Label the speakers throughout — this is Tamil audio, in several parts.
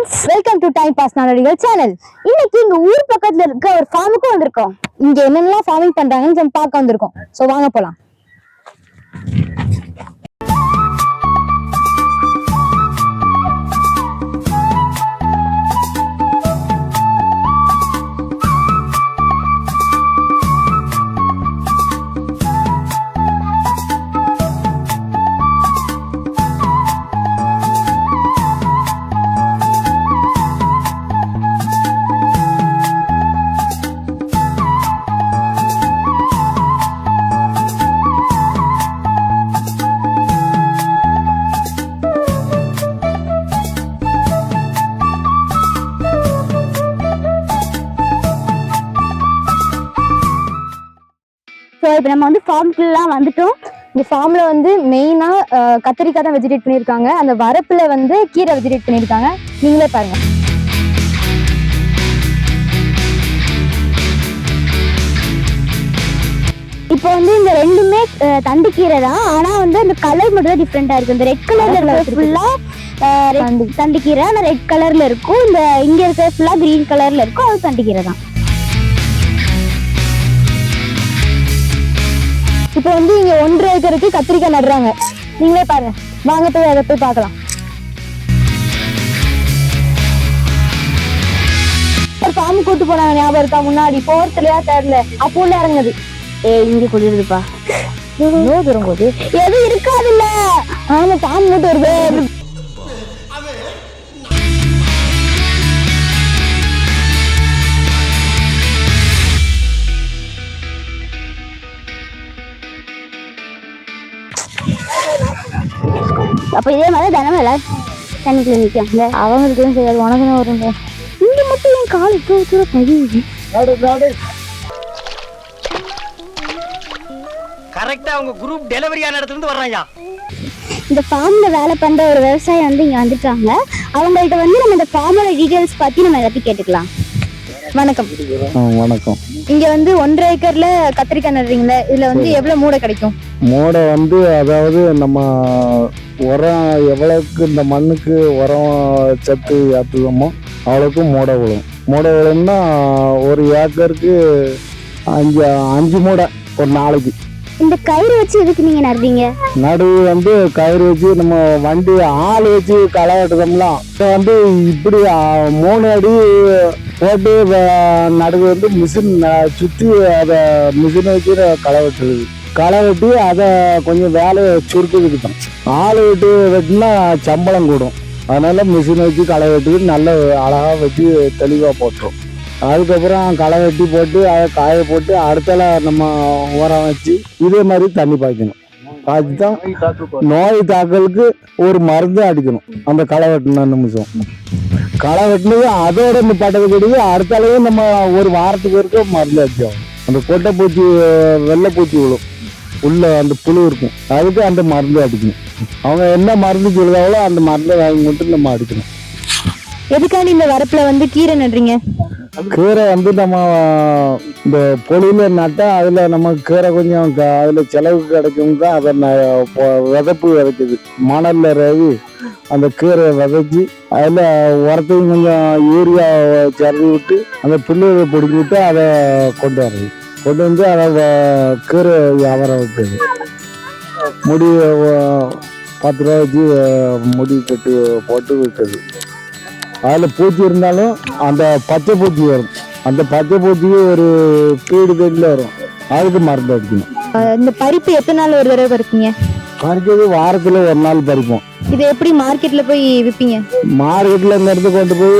Speaker 1: Friends, welcome to time pass Nadodigal channel. இன்னைக்கு இங்க ஊர் பக்கத்துல இருக்க ஒரு ஃபார்முக்கு வந்திருக்கோம். இங்க என்னென்னலாம் ஃபார்மிங் பண்றாங்கன்னு நம்ம பார்க்க வந்திருக்கோம். சோ வாங்க போலாம். இப்போ நம்ம வந்து ஃபார்முக்குலாம் வந்துட்டோம். இந்த ஃபார்ம்ல வந்து மெயினா கத்திரிக்காய் தான் வெஜிடேட் பண்ணியிருக்காங்க. அந்த வரப்புல வந்து கீரை வெஜிடேட் பண்ணியிருக்காங்க. நீங்களே பாருங்க. இப்போ வந்து இந்த ரெண்டுமே தண்டு கீரை தான். ஆனா வந்து அந்த கலர் மட்டும் தான் டிஃப்ரெண்டா இருக்கு. இந்த ரெட் கலர்ல ஃபுல்லா தண்டு கீரை, ஆனா ரெட் கலர்ல இருக்கும். இந்த இங்க இருக்கிற ஃபுல்லா கிரீன் கலர்ல இருக்கும். அது தண்டு கீரை தான். இப்போ வந்து இங்க 1.5 ஏக்கருக்கு கத்திரிக்காய் நடுறாங்க. நீங்களே பாருங்க. வாங்க போய் அதை போய் பார்க்கலாம். ஒரு ஃபார்ம் கூட்டு போனாங்க, ஞாபகம் இருக்கா? முன்னாடி 4th-லயா 3rd-ல அப்போ உள்ள இறங்குது. இங்க குடியிருப்பா தூரம் போது எதுவும் இருக்காது இல்ல. ஆமா, ஃபார்ம் மட்டும் வருது. அப்ப இதே மாதிரி தினமும் எல்லாரும் தண்ணிக்குள்ள நிற்காங்க. அவங்களுக்கும் செய்யாது, உனக்குன்னு வருங்க. இங்க மட்டும் என் கால் இப்போ பதிவு
Speaker 2: கரெக்டா அவங்க குரூப் டெலிவரியான இடத்துல இருந்து வர்றாங்க.
Speaker 1: இந்த ஃபார்ம்ல வேலை பண்ற ஒரு விவசாயி வந்து இங்க வந்துட்டாங்க. அவங்கள்ட்ட வந்து நம்ம இந்த ஃபார்மோட டீடைல்ஸ் பத்தி நம்ம எல்லாத்தையும் கேட்டுக்கலாம். வணக்கம்.
Speaker 3: வணக்கம்.
Speaker 1: இங்க வந்து 1.5 ஏக்கர்ல கத்திரிக்காய் நடுறீங்களா? இதுல வந்து எவ்வளவு மூடை கிடைக்கும்?
Speaker 3: மூடை வந்து அதாவது நம்ம உரம் எவ்வளவுக்கு இந்த மண்ணுக்கு உரம் சத்து ஏற்றுவோமோ அவ்வளோக்கு மூடை விழும். மூடை விழும்னா ஒரு ஏக்கருக்கு 5 மூடை ஒரு நாளைக்கு.
Speaker 1: இந்த கயிறு வச்சு எதுக்கு நீங்க நடுறீங்க?
Speaker 3: நடுவு வந்து கயிறு வச்சு நம்ம வண்டி ஆள் வச்சு களை வெட்டுறோம்லாம். இப்போ வந்து இப்படி 3 அடி போட்டு நடுவு வந்து மிஷின் சுற்றி அதை மிஷினை வச்சு களை வெட்டுறது. களை வெட்டி அதை கொஞ்சம் வேலையை சுருக்கிட்டு தான். ஆள் வெட்டி வெட்டினா சம்பளம் கூடும். அதனால மிஷினை வச்சு களை வெட்டி நல்ல அழகாக வெட்டி தெளிவாக போட்டுரும். அதுக்கப்புறம் களை வெட்டி போட்டு அதை காய போட்டு அடுத்தால நம்ம உரம் வச்சு இதே மாதிரி தண்ணி பாய்க்கணும். பாய்ச்சி தான் நோய் தாக்கலுக்கு ஒரு மருந்து அடிக்கணும். அந்த களை வெட்டின நிமிஷம் களை வெட்டினது அதோட நிப்பாட்டது கிடையாது. அடுத்தாலையும் நம்ம ஒரு வாரத்துக்கு இருக்க மருந்து அடிச்சோம். அந்த கொட்டைப்பூச்சி வெள்ளைப்பூச்சி விழும் உள்ள, அந்த புழு இருக்கும், அதுக்கு அந்த மருந்து அடிக்கணும். அவங்க என்ன மருந்து சொல்லுதாங்களோ அந்த மருந்தை வாங்கி மட்டும் நம்ம அடிக்கணும்.
Speaker 1: எதுக்காண்டி இந்த வரப்புல வந்து கீரை நடுறீங்க?
Speaker 3: கீரை வந்து நம்ம இந்த பொழியில நட்டா அதுல நம்ம கீரை கொஞ்சம் அதுல செலவுக்கு கிடைக்கும் தான். அதை விதைப்பு விதைக்குது. மணல்ல ரவி அந்த கீரையை விதைச்சி அதில் உரத்தையும் கொஞ்சம் யூரியா செறி விட்டு அந்த புல்லை பிடிச்சி விட்டு அதை கொண்டு வர்றது. கொண்டு வந்து அதை கீரை வியாபாரம் வைக்கிறது. முடி 10 ரூபா வச்சு முடி கட்டு போட்டு விற்கிறது. அதில் பூச்சி இருந்தாலும் அந்த பச்சை பூச்சி வரும். அந்த பச்சை பூச்சிக்கு ஒரு பீடு கட்டில் வரும். அதுக்கு மருந்து அடிக்கணும்.
Speaker 1: இந்த பறிப்பு எத்தனை நாள் ஒரு தடவை பறிப்பீங்க?
Speaker 3: பறிக்கிறது வாரத்தில் ஒரு நாள் பறிப்போம்.
Speaker 1: இது எப்படி மார்க்கெட்ல போய் விற்பீங்க?
Speaker 3: மார்க்கெட்டில் இருந்து கொண்டு போய்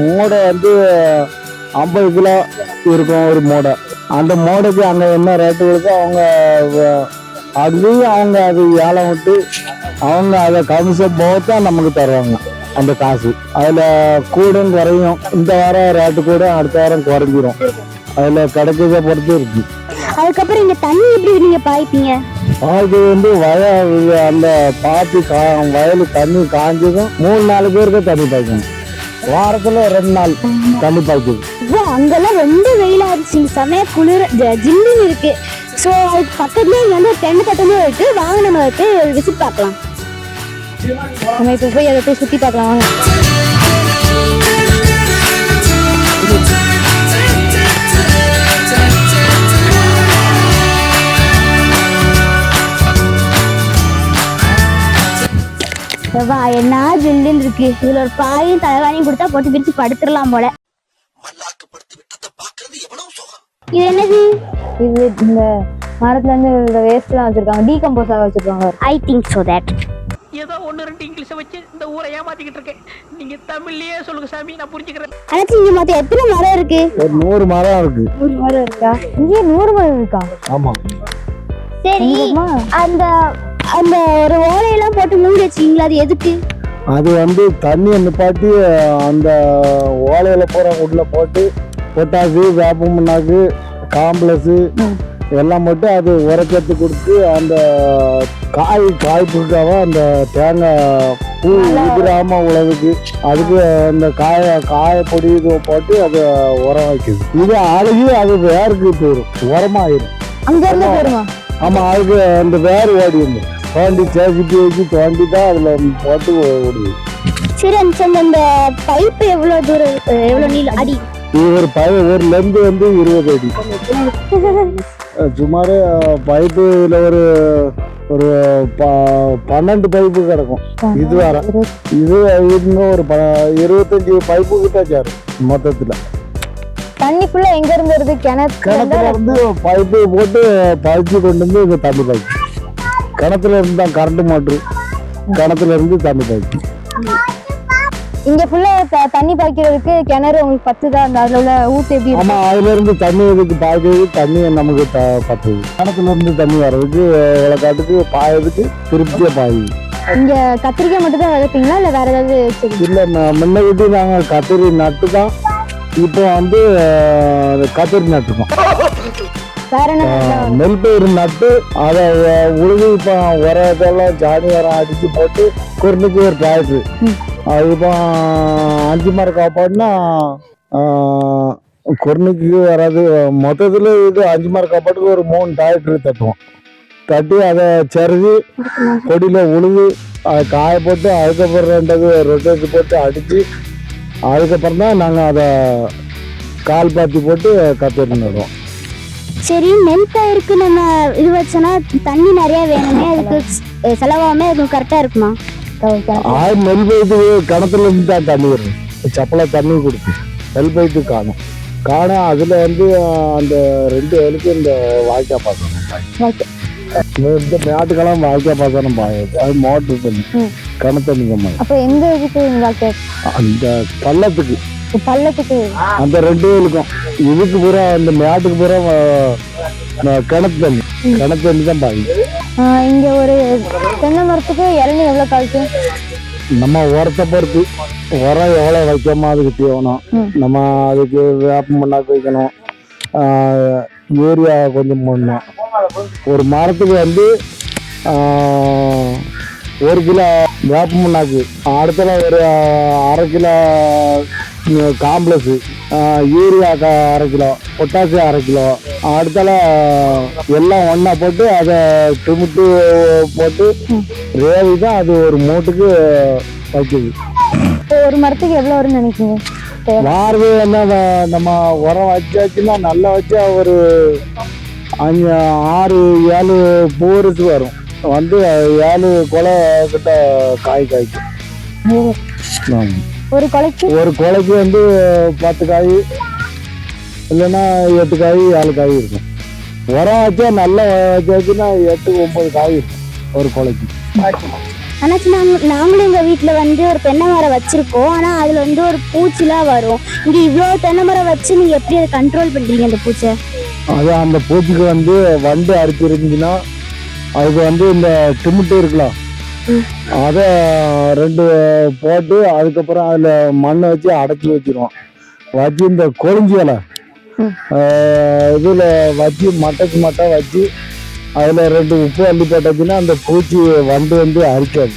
Speaker 3: மூடை வந்து 50 கிலோ இருக்கும் ஒரு மூடை. அந்த மூடைக்கு அங்கே என்ன ரேட்டு இருக்கோ அவங்க அதுலேயும் அவங்க அது ஏலம் விட்டு அவங்க அதை கமிஷன் போகத்தான் நமக்கு தருவாங்க அந்த காசு. அதில் கூடும் குறையும். இந்த வாரம் ரேட்டு கூட அடுத்த வாரம் குறைஞ்சிரும். அதில் கிடைக்கிறத பொறுத்து இருக்கு.
Speaker 1: அதுக்கப்புறம் இங்க தண்ணி எப்படி நீங்க பாய்ப்பீங்க?
Speaker 3: அது வந்து அந்த பாத்தி வயலு தண்ணி காஞ்சதும் 3-4 பேருக்கு தண்ணி பாய்க்கணும். வாரத்துல 2 நாள் தண்ணி பாய்க்குது.
Speaker 1: அங்கெல்லாம் ரொம்ப வெயிலா இருந்துச்சு. செமையா குளிர் ஜில்லுன்னு இருக்கு. ஸோ அதுக்கு பக்கத்துலேயே இங்கே வந்து டென்ட் கட்டமே இருக்கு. வாங்க நம்ம போய் விசிட் பார்க்கலாம். நம்ம இப்போ போய் அதை போய் சுற்றி பார்க்கலாம் வாங்க. வா என்ன ஜில்லுன்னு இருக்கு. இதுல ஒரு பாயும் தலைவாணியும் கொடுத்தா போட்டு பிரிச்சு படுத்துடலாம் போல. இது என்னது?
Speaker 4: இது இந்த மரத்துல இருந்து இந்த வேஸ்ட் எல்லாம் வச்சிருக்காங்க, டீகம்போஸா வச்சிருக்காங்க.
Speaker 1: I think so that.
Speaker 2: ஏதோ 1-2 இங்கிலீஷ வச்சு இந்த ஊரை ஏமாத்திக்கிட்டு இருக்கேன். நீங்க தமிழ்லயே சொல்லுங்க சாமி, நான் புரிஞ்சுக்கிறேன்.
Speaker 1: ஆனா இங்க மொத்தம் எத்தனை மரம் இருக்கு?
Speaker 3: ஒரு 100 மரம் இருக்கு.
Speaker 4: 100 மரம் இருக்கா? இங்கே 100 மரம் இருக்கா?
Speaker 3: ஆமா.
Speaker 1: சரி, அந்த அந்த ஒரு ஓலையெல்லாம் போட்டு மூடி வச்சிங்களா, அது எதுக்கு?
Speaker 3: அது வந்து தண்ணியை நிப்பாட்டி அந்த ஓலையில போற உள்ள போட்டு பொட்டாசு, வேப்ப மண்ணாக்கு, காம்ப்ளெக்ஸு எல்லாம் போட்டு அது உரச்சத்து கொடுத்து அந்த காய்ப்புக்காக அந்த தேங்காய் பூ உதிராம உழவுக்கு அதுக்கு அந்த காயப்பொடி இது போட்டு அதை உரம் வைக்குது. இது அழுகி அது வேருக்கு போயிடும், உரமாயிரும்.
Speaker 4: அங்க இருந்து போயிருமா?
Speaker 3: ஆமா, அதுக்கு அந்த வேறு ஓடி வந்துடும். தோண்டி சேசிப்பி வச்சு தோண்டி தான் அதுல போட்டு ஓடுது.
Speaker 1: சரி, அந்த பைப்பு எவ்வளவு தூரம், எவ்வளவு நீளம் அடி?
Speaker 3: இது ஒரு ஒரு லெந்து வந்து 20 அடி. சுமார் பைப்புல ஒரு ஒரு 12 பைப்பு கிடக்கும். இது வர இது இன்னும் ஒரு 25 பைப்பு கிட்ட சேரும் மொத்தத்துல.
Speaker 4: தண்ணி ஃபுல்லா எங்க இருந்து வருது?
Speaker 3: கிணத்துல இருந்து பைப்பு போட்டு பறிச்சு கொண்டு வந்து இங்க தண்ணி பாய்க்கு. கிணத்துல இருந்து தான் கரண்ட் மோட்டரு, கிணத்துல இருந்து தண்ணி பாய்க்கு.
Speaker 4: இங்க ஃபுல்லா தண்ணி பாய்க்கிறதுக்கு கிணறு உங்களுக்கு பத்துதா? அந்த அதுல உள்ள ஊத்து எப்படி?
Speaker 3: ஆமா, அதுல இருந்து தண்ணி இதுக்கு பாய்க்கிறது தண்ணி நமக்கு பத்துது. கிணத்துல இருந்து தண்ணி வர்றதுக்கு விளக்காட்டுக்கு பாயதுக்கு திருப்தியா பாயுது.
Speaker 4: இங்க கத்திரிக்காய் மட்டும் தான் விதைப்பீங்களா இல்ல வேற ஏதாவது செடி?
Speaker 3: இல்ல, முன்ன விட்டு நாங்க கத்திரி நட்டு தான். இப்போ வந்து கத்திரி நட்டுருக்கோம்.
Speaker 4: வேற என்ன?
Speaker 3: நெல் பயிர் நட்டு அதை உழுது இப்போ உரத்தெல்லாம் ஜாடி உரம் அடிச்சு போட்டு குருணுக்கு ஒரு டிராக்டர். அது இப்போ 5 மரம் காப்பாடுனா குருணுக்கு வராது. மொத்தத்தில் இது 5 மரம் காப்பாட்டுக்கு ஒரு 3 டிராக்டர் தட்டுவோம். தட்டி அதை செருகி கொடியில் உழுது அதை காய போட்டு அதுக்கப்புறம் 2 ரொட்டேட்டு போட்டு அடித்து அதுக்கப்புறம் தான் நாங்கள் அதை கால் பாத்தி போட்டு கத்திரி நடுவோம்.
Speaker 1: சரி, நெல் பயிருக்கு நம்ம இது வச்சோன்னா தண்ணி நிறைய வேணுமே, அதுக்கு செலவாகாம அது கரெக்டா இருக்குமா?
Speaker 3: நெல் பயிருக்கு கிணத்துல இருந்து தான் தண்ணி வரும். சப்பலா தண்ணி கொடுத்து நெல் பயிருக்கு காணும். அதுல வந்து அந்த 2 வேலுக்கு இந்த வாய்க்கால் பாசனம், இந்த மேட்டுக்கெல்லாம் வாய்க்கால் பாசனம் பாயாது. அது மோட்டர் தண்ணி, கிணத்தண்ணி கம்மல்.
Speaker 4: அப்ப எந்த இதுக்கு?
Speaker 3: அந்த பள்ளத்துக்கு அந்த 2 வேலுக்கும் இதுக்கு பூரா அந்த மேட்டுக்கு பூரா கிணத்து தண்ணி தான் பாயுது.
Speaker 4: இங்க ஒரு தென்னை மரத்துக்கு இளநீ எவ்வளவு காய்க்கும்?
Speaker 3: நம்ம உரத்தை பொறுத்து உரம் எவ்வளோ வைக்காம அதுக்கு தீவனம். நம்ம அதுக்கு வேப்ப மண்ணாக்கு வைக்கணும், யூரியா கொஞ்சம் போடணும். ஒரு மரத்துக்கு வந்து 1 கிலோ வேப்ப மண்ணாக்கு, அடுத்தல ஒரு 1/2 kilo complex, urea 1/2 kilo, potash 1/2 kilo, அடுத்தால எல்லாம் ஒன்றா போட்டு அதை துமிட்டு போட்டு ரேவி தான் அது ஒரு மூட்டுக்கு வைக்குது.
Speaker 4: ஒரு மரத்துக்கு எவ்வளோ வரும்னு நினைக்கிறீங்க?
Speaker 3: வாரது என்ன, நம்ம உரம் வச்சாச்சுன்னா நல்லா வச்சா ஒரு 5-6-7 பூரிச்சு வரும். வந்து 7 கொலை கிட்ட காய்க்கும்.
Speaker 4: ஒரு கொலைக்கு
Speaker 3: வந்து 10 காய் இல்லைன்னா 8 காய் 7 காய் இருக்கும். உரம் வச்சா நல்லா வச்சாச்சுன்னா 8-9 காய் இருக்கும் ஒரு கொலைக்கு.
Speaker 1: ஆனாச்சு நாங்களும் எங்க வீட்டுல வந்து ஒரு தென்னை மரம் வச்சிருக்கோம். ஆனா அதுல வந்து ஒரு பூச்சிலாம் வரும். இங்க இவ்வளவு தென்னை மரம் வச்சு நீங்க எப்படி அதை கண்ட்ரோல் பண்றீங்க அந்த பூச்சை?
Speaker 3: அது அந்த பூச்சிக்கு வந்து வண்டு அரிச்சிருந்துச்சுன்னா அதுக்கு வந்து இந்த டிமிட்டு இருக்கலாம், அதை 2 போட்டு அதுக்கப்புறம் அதில் மண்ணை வச்சு அடைச்சி வச்சிருவோம். வச்சு இந்த கொழிஞ்சி இலை இதில் வச்சு மட்டை வச்சு அதில் 2 உப்பு அள்ளி போட்டாச்சுன்னா அந்த பூச்சி வண்டு வந்து அரிக்காது.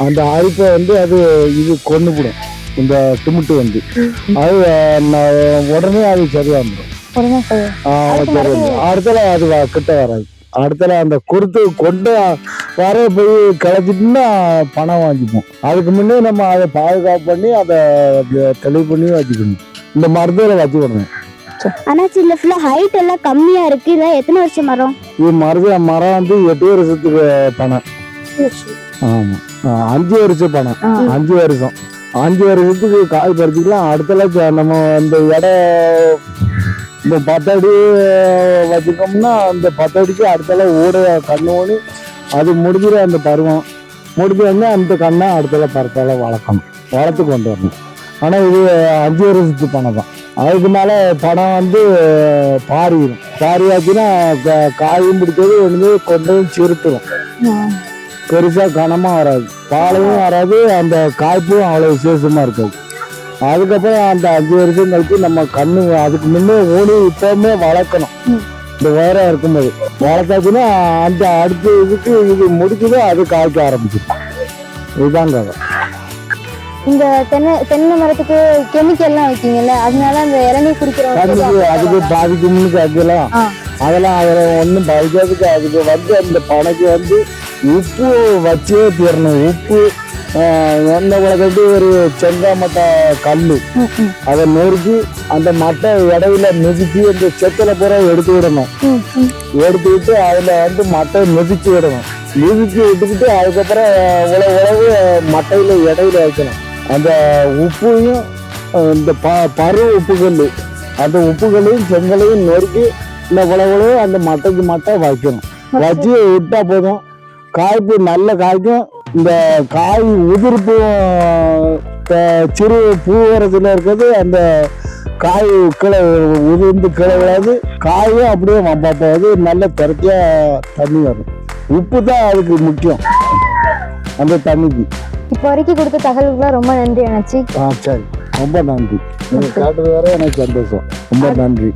Speaker 3: அந்த அரிப்பை வந்து அது இது கொண்டுவிடும். இந்த டிமிட்டு வந்து அது உடனே அது சரியாக வந்துடும். அடுத்தல அது கிட்ட வராது. அடுத்தல அந்த குருத்து கொண்டு வர போய் கிளச்சிட்டுன்னா பணம் வாங்கிப்போம். அதுக்கு முன்னே நம்ம அதை பாதுகாப்பு பண்ணி அதை தெளிவு பண்ணி வச்சுக்கணும். இந்த மருந்துல வச்சு விடுறேன்.
Speaker 1: ஆனா இதுல ஃபுல்லா ஹைட் எல்லாம் கம்மியா இருக்கு. இதெல்லாம் எத்தனை வருஷம் மரம்?
Speaker 3: இது மரம் வந்து 8 வருஷத்துக்கு பணம். ஆமா 5 வருஷம் பணம் 5 வருஷம் 5 வருஷத்துக்கு காய் பறிச்சுக்கலாம். அடுத்தல நம்ம இந்த இடம் இந்த 10 அடி வச்சுருக்கோம்னா அந்த 10 அடிக்கு அடுத்தல ஊட கண்ணு ஓடி அது முடிஞ்சிடும். அந்த பருவம் முடிஞ்சோடனே அந்த கண்ணை அடுத்தல பருத்தால வளர்த்து கொண்டு வரணும். ஆனால் இது 5 வருஷத்து பணம் தான். அதுக்கு மேலே பணம் வந்து பாரியாச்சுன்னா காயும் பிடிக்கிறது ஒன்று கொண்டு சிறுத்துரும். பெருசாக கனமாக வராது, பாலையும் வராது, அந்த காய்ப்பும் அவ்வளோ விசேஷமாக இருக்காது. அதுக்கப்புறம் அந்த 5 வருஷம் கழிச்சு நம்ம கண்ணு அதுக்கு முன்னே ஓடி இப்போவுமே வளர்க்கணும். இந்த உயரம் இருக்கும்போது வளர்த்தாச்சுன்னா அந்த அடுத்த இதுக்கு இது முடிக்குதோ அது காய்க்க ஆரம்பிச்சிடும். இதுதான் கதை.
Speaker 4: இந்த தென்னை மரத்துக்கு கெமிக்கல்லாம் வைக்கீங்கல்ல, அதனால அந்த இளநீர் குடிக்கிறவங்க
Speaker 3: அதுக்கு பாதிக்கும்னு கேட்கலாம். அதெல்லாம் ஒன்றும் பாதிக்காதுக்கு. அதுக்கு வந்து அந்த பனைக்கு வந்து உப்பு வச்சே தீரணும். உப்பு எண்ணெய் வளர்க்கறது ஒரு செங்காமட்டை கல் அதை நொறுக்கி அந்த மட்டை இடையில மிதிச்சு அந்த செத்துல பூரா எடுத்து விடணும். எடுத்துக்கிட்டு அதில் வந்து மட்டை மிதிச்சு விடணும். மிதிச்சு விட்டுக்கிட்டு அதுக்கப்புறம் உழவு மட்டையில் இடையில வைக்கணும். அந்த உப்பையும் இந்த பரு உப்புக்கல் அந்த உப்புகளையும் செங்கலையும் நொறுக்கி இந்த உழவு அந்த மட்டைக்கு மட்டை வைக்கணும். வச்சு விட்டா போதும், காய்ப்பு நல்ல காய்க்கும். இந்த காய் உதிர்ப்பு சிறு பூவரத்தில் இருக்கிறது அந்த காய் கீழே உதிர்ந்து கீழே விடாது, காயும் அப்படியே போகுது. நல்ல திறக்கையாக தண்ணி வரும். உப்பு தான் அதுக்கு முக்கியம் அந்த தண்ணிக்கு.
Speaker 4: இப்போ வரைக்கும் கொடுத்த தகவலுக்குலாம் ரொம்ப நன்றி அண்ணாச்சி.
Speaker 3: சரி, ரொம்ப நன்றி. நீங்கள் கேட்டது வேற எனக்கு சந்தோஷம். ரொம்ப நன்றி.